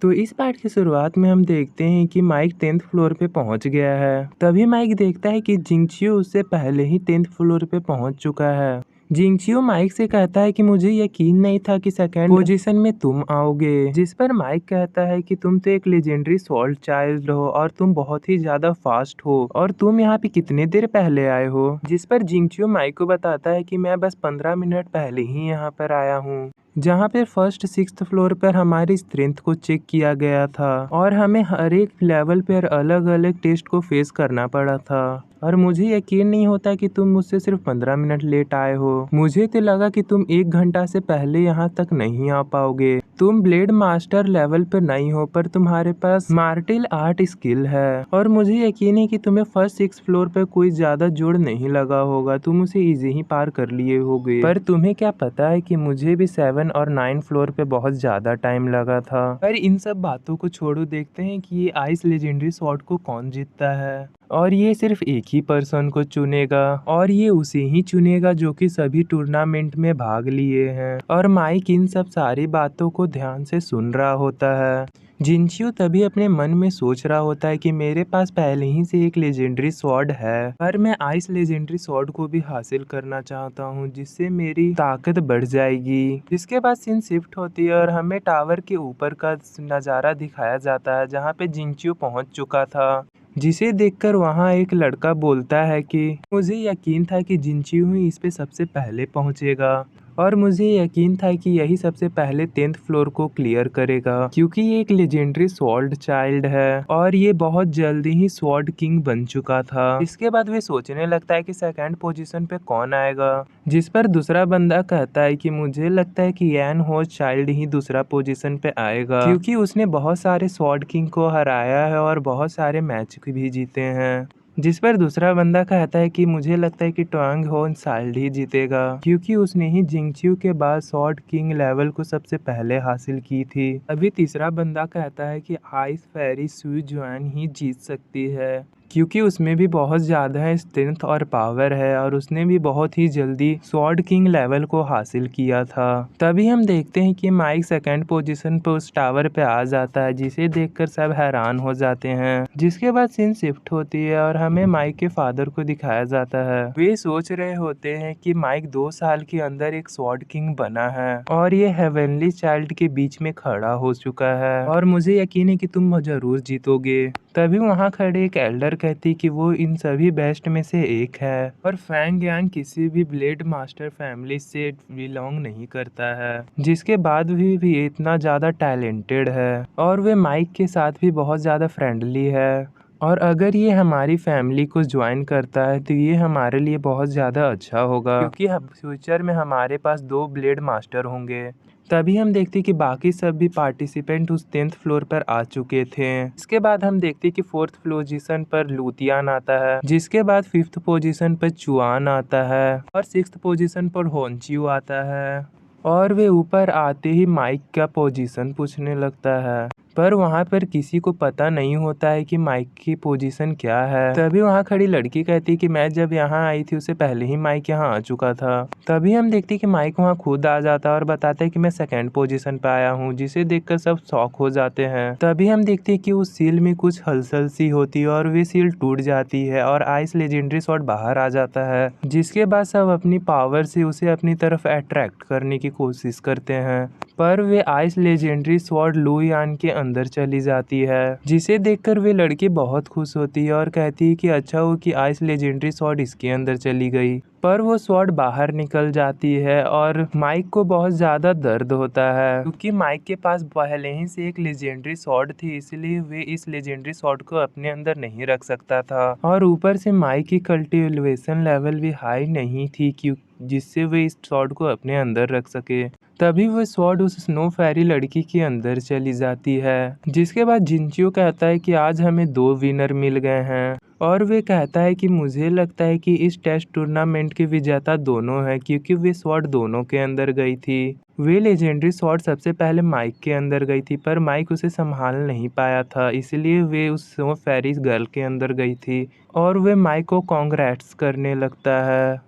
तो इस पार्ट की शुरुआत में हम देखते हैं कि माइक 10th फ्लोर पे पहुंच गया है। तभी माइक देखता है कि जिंगचियो उससे पहले ही 10th फ्लोर पे पहुंच चुका है। जिंगचियो माइक से कहता है कि मुझे यकीन नहीं था कि सेकंड पोजीशन में तुम आओगे, जिस पर माइक कहता है कि तुम तो एक लेजेंडरी सॉल्ट चाइल्ड हो और तुम बहुत ही ज्यादा फास्ट हो और तुम यहाँ पे कितने देर पहले आए हो। जिस पर जिंगचियो माइक को बताता है कि मैं बस 15 मिनट पहले ही यहाँ पर आया हूँ, जहाँ पे फर्स्ट 6th फ्लोर पर हमारी स्ट्रेंथ को चेक किया गया था और हमें हर एक लेवल पर अलग अलग टेस्ट को फेस करना पड़ा था। और मुझे यकीन नहीं होता कि तुम मुझसे सिर्फ 15 मिनट लेट आए हो। मुझे तो लगा कि तुम 1 घंटा से पहले यहाँ तक नहीं आ पाओगे। तुम ब्लेड मास्टर लेवल पर नहीं हो, पर तुम्हारे पास मार्शल आर्ट स्किल है और मुझे यकीन है कि तुम्हें फर्स्ट 6 फ्लोर पर कोई ज्यादा जोड़ नहीं लगा होगा, तुम उसे इजी ही पार कर लिए होगे। पर तुम्हें क्या पता है कि मुझे भी 7 और 9 फ्लोर पे बहुत ज्यादा टाइम लगा था। पर इन सब बातों को छोड़ो, देखते हैं कि ये आइस लेजेंडरी स्वॉर्ड को कौन जीतता है। और ये सिर्फ एक ही पर्सन को चुनेगा और ये उसे ही चुनेगा जो कि सभी टूर्नामेंट में भाग लिए हैं। और माइक इन सब सारी बातों को ध्यान से सुन रहा होता है। जिंगचियो तभी अपने मन में सोच रहा होता है कि मेरे पास पहले ही से एक लेजेंडरी स्वॉर्ड है, पर मैं आइस लेजेंडरी स्वॉर्ड को भी हासिल करना चाहता हूँ जिससे मेरी ताकत बढ़ जाएगी। जिसके बाद सीन शिफ्ट होती है और हमें टावर के ऊपर का नज़ारा दिखाया जाता है जहाँ पे जिंगचियो पहुँच चुका था, जिसे देखकर वहाँ एक लड़का बोलता है कि मुझे यकीन था कि जिंगचियो ही इस पे सबसे पहले पहुँचेगा और मुझे यकीन था कि यही सबसे पहले 10th फ्लोर को क्लियर करेगा, क्योंकि ये एक लेजेंडरी स्वॉर्ड चाइल्ड है और ये बहुत जल्दी ही स्वॉर्ड किंग बन चुका था। इसके बाद वे सोचने लगता है कि सेकंड पोजीशन पे कौन आएगा, जिस पर दूसरा बंदा कहता है कि मुझे लगता है कि यान हो चाइल्ड ही दूसरा पोजीशन पे आएगा, क्योंकि उसने बहुत सारे स्वॉर्ड किंग को हराया है और बहुत सारे मैच भी जीते हैं। जिस पर दूसरा बंदा कहता है कि मुझे लगता है कि ट्वांग होन चाइल्ड ही जीतेगा, क्योंकि उसने ही जिंगचियो के बाद स्वॉर्ड किंग लेवल को सबसे पहले हासिल की थी। अभी तीसरा बंदा कहता है कि आइस फेरी सुई जुआन ही जीत सकती है, क्योंकि उसमें भी बहुत ज़्यादा स्ट्रेंथ और पावर है और उसने भी बहुत ही जल्दी स्वॉर्ड किंग लेवल को हासिल किया था। तभी हम देखते हैं कि माइक सेकंड पोजीशन पर उस टावर पे आ जाता है, जिसे देखकर सब हैरान हो जाते हैं। जिसके बाद सीन शिफ्ट होती है और हमें माइक के फादर को दिखाया जाता है। वे सोच रहे होते हैं कि माइक 2 साल के अंदर एक स्वॉर्ड किंग बना है और ये हेवनली चाइल्ड के बीच में खड़ा हो चुका है और मुझे यकीन है कि तुम जरूर जीतोगे। तभी वहाँ खड़े एक एल्डर कहती कि वो इन सभी बेस्ट में से एक है और फैंग यांग किसी भी ब्लेड मास्टर फैमिली से बिलोंग नहीं करता है, जिसके बाद भी इतना ज़्यादा टैलेंटेड है और वे माइक के साथ भी बहुत ज़्यादा फ्रेंडली है। और अगर ये हमारी फैमिली को ज्वाइन करता है तो ये हमारे लिए बहुत ज़्यादा अच्छा होगा, क्योंकि फ्यूचर में हमारे पास 2 ब्लेड मास्टर होंगे। तभी हम देखते कि बाकी सब भी पार्टिसिपेंट उस 10th फ्लोर पर आ चुके थे। इसके बाद हम देखते कि 4th पोजीशन पर लूतियान आता है, जिसके बाद 5th पोजीशन पर चुआन आता है और 6th पोजीशन पर होनचियो आता है। और वे ऊपर आते ही माइक का पोजीशन पूछने लगता है, पर वहाँ पर किसी को पता नहीं होता है कि माइक की पोजीशन क्या है। तभी वहाँ खड़ी लड़की कहती कि मैं जब यहाँ आई थी उससे पहले ही माइक यहाँ आ चुका था। तभी हम देखते कि माइक वहाँ खुद आ जाता है और बताता है कि मैं सेकंड पोजीशन पे आया हूँ, जिसे देखकर सब शॉक हो जाते हैं। तभी हम देखते कि उस सील में कुछ हलचल सी होती है और वे सील टूट जाती है और आइस लेजेंडरी स्वॉर्ड बाहर आ जाता है, जिसके बाद सब अपनी पावर से उसे अपनी तरफ अट्रैक्ट करने की कोशिश करते हैं, पर वे आइस लेजेंडरी स्वॉर्ड लू यान के अंदर चली जाती है, जिसे देखकर वे लड़की बहुत खुश होती है और कहती है कि अच्छा हो कि आइस लेजेंडरी स्वॉर्ड इसके अंदर चली गई। पर वो स्वॉर्ड बाहर निकल जाती है और माइक को बहुत ज़्यादा दर्द होता है, क्योंकि माइक के पास पहले ही से एक लेजेंडरी स्वॉर्ड थी, इसलिए वे इस लेजेंडरी स्वॉर्ड को अपने अंदर नहीं रख सकता था। और ऊपर से माइक की कल्टीवेशन लेवल भी हाई नहीं थी, क्यों जिससे वे इस स्वॉर्ड को अपने अंदर रख सके। तभी वो स्वॉर्ड उस स्नो फेरी लड़की के अंदर चली जाती है। जिसके बाद जिंगचियो कहता है कि आज हमें 2 विनर मिल गए हैं और वे कहता है कि मुझे लगता है कि इस टेस्ट टूर्नामेंट के विजेता दोनों हैं, क्योंकि वे स्वॉर्ड दोनों के अंदर गई थी। वे लेजेंडरी स्वॉर्ड सबसे पहले माइक के अंदर गई थी, पर माइक उसे संभाल नहीं पाया था, इसलिए वे उस स्नो फेरी गर्ल के अंदर गई थी और वे माइक को कांग्रेट्स करने लगता है।